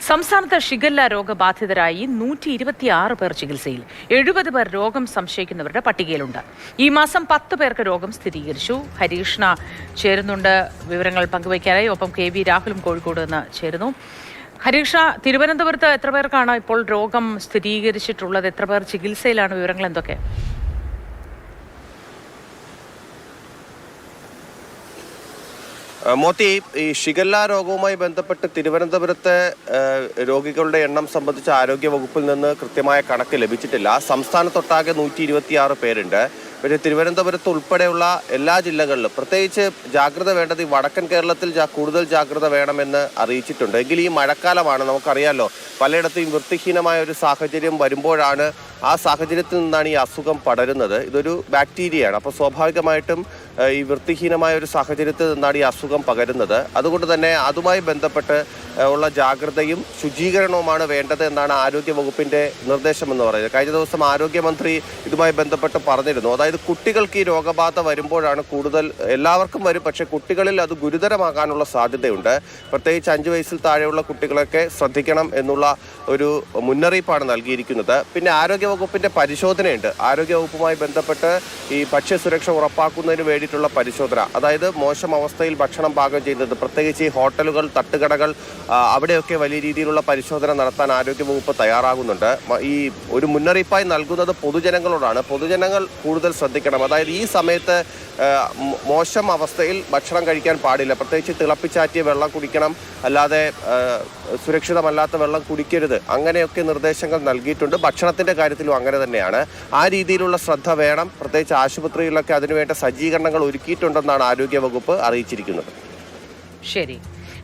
സംസ്ഥാനത്ത് ഷിഗല്ല രോഗബാധിതരായി 126 പേർ ചികിത്സയിൽ. 70 പേർ രോഗം സംശയിക്കുന്നവരുടെ പട്ടികയിലുണ്ട്. ഈ മാസം 10 പേർക്ക് രോഗം സ്ഥിരീകരിച്ചു. ഹരീഷ്ണ ചേരുന്നുണ്ട് വിവരങ്ങൾ പങ്കുവയ്ക്കാനായി. ഒപ്പം KV രാഹുലും കോഴിക്കോട് നിന്ന് ചേരുന്നു. ഹരീഷ, തിരുവനന്തപുരത്ത് എത്ര പേർക്കാണ് ഇപ്പോൾ രോഗം സ്ഥിരീകരിച്ചിട്ടുള്ളത്? എത്ര പേർ ചികിത്സയിലാണ്? വിവരങ്ങൾ എന്തൊക്കെ? മോത്തി, ഈ ഷിഗല്ല രോഗവുമായി ബന്ധപ്പെട്ട് തിരുവനന്തപുരത്തെ രോഗികളുടെ എണ്ണം സംബന്ധിച്ച് ആരോഗ്യ വകുപ്പിൽ നിന്ന് കൃത്യമായ കണക്ക് ലഭിച്ചിട്ടില്ല. സംസ്ഥാനത്തൊട്ടാകെ 126 പേരുണ്ട്. പക്ഷേ തിരുവനന്തപുരത്ത് ഉൾപ്പെടെയുള്ള എല്ലാ ജില്ലകളിലും പ്രത്യേകിച്ച് ജാഗ്രത വേണ്ടത് ഈ വടക്കൻ കേരളത്തിൽ കൂടുതൽ ജാഗ്രത വേണമെന്ന് അറിയിച്ചിട്ടുണ്ട്. എങ്കിൽ ഈ മഴക്കാലമാണ്, നമുക്കറിയാമല്ലോ, പലയിടത്തും വൃത്തിഹീനമായ ഒരു സാഹചര്യം വരുമ്പോഴാണ്, ആ സാഹചര്യത്തിൽ നിന്നാണ് ഈ അസുഖം പടരുന്നത്. ഇതൊരു ബാക്ടീരിയയാണ്. അപ്പോൾ സ്വാഭാവികമായിട്ടും ഈ വൃത്തിഹീനമായ ഒരു സാഹചര്യത്തിൽ നിന്നാണ് ഈ അസുഖം പകരുന്നത്. അതുകൊണ്ട് തന്നെ അതുമായി ബന്ധപ്പെട്ട് ഉള്ള ജാഗ്രതയും ശുചീകരണവുമാണ് വേണ്ടത് എന്നാണ് ആരോഗ്യ വകുപ്പിൻ്റെ നിർദ്ദേശമെന്ന് പറയുന്നത്. കഴിഞ്ഞ ദിവസം ആരോഗ്യമന്ത്രി ഇതുമായി ബന്ധപ്പെട്ട് പറഞ്ഞിരുന്നു. അതായത് കുട്ടികൾക്ക് ഈ രോഗബാധ വരുമ്പോഴാണ് കൂടുതൽ, എല്ലാവർക്കും വരും, പക്ഷേ കുട്ടികളിൽ അത് ഗുരുതരമാകാനുള്ള സാധ്യതയുണ്ട്. പ്രത്യേകിച്ച് 5 വയസ്സിൽ താഴെയുള്ള കുട്ടികളൊക്കെ ശ്രദ്ധിക്കണം എന്നുള്ള ഒരു മുന്നറിയിപ്പാണ് നൽകിയിരിക്കുന്നത്. പിന്നെ ആരോഗ്യവകുപ്പിൻ്റെ പരിശോധനയുണ്ട്. ആരോഗ്യവകുപ്പുമായി ബന്ധപ്പെട്ട് ഈ ഭക്ഷ്യസുരക്ഷ ഉറപ്പാക്കുന്നതിന് വേണ്ടിയിട്ടുള്ള പരിശോധന, അതായത് മോശം അവസ്ഥയിൽ ഭക്ഷണം പാകം ചെയ്യുന്നത്, പ്രത്യേകിച്ച് ഈ ഹോട്ടലുകൾ, തട്ടുകടകൾ, അവിടെയൊക്കെ വലിയ രീതിയിലുള്ള പരിശോധന നടത്താൻ ആരോഗ്യവകുപ്പ് തയ്യാറാകുന്നുണ്ട്. ഈ ഒരു മുന്നറിയിപ്പായി നൽകുന്നത് പൊതുജനങ്ങളോടാണ്. പൊതുജനങ്ങൾ കൂടുതൽ ശ്രദ്ധിക്കണം. അതായത് ഈ സമയത്ത് മോശം അവസ്ഥയിൽ ഭക്ഷണം കഴിക്കാൻ പാടില്ല. പ്രത്യേകിച്ച് തിളപ്പിച്ചാറ്റിയ വെള്ളം കുടിക്കണം, അല്ലാതെ സുരക്ഷിതമല്ലാത്ത വെള്ളം കുടിക്കരുത്. അങ്ങനെയൊക്കെ നിർദ്ദേശങ്ങൾ നൽകിയിട്ടുണ്ട്. ഭക്ഷണത്തിൻ്റെ കാര്യത്തിലും അങ്ങനെ തന്നെയാണ്. ആ രീതിയിലുള്ള ശ്രദ്ധ വേണം. പ്രത്യേകിച്ച് ആശുപത്രികളിലൊക്കെ അതിനുവേണ്ട സജ്ജീകരണങ്ങൾ ഒരുക്കിയിട്ടുണ്ടെന്നാണ് ആരോഗ്യവകുപ്പ് അറിയിച്ചിരിക്കുന്നത്. ശരി.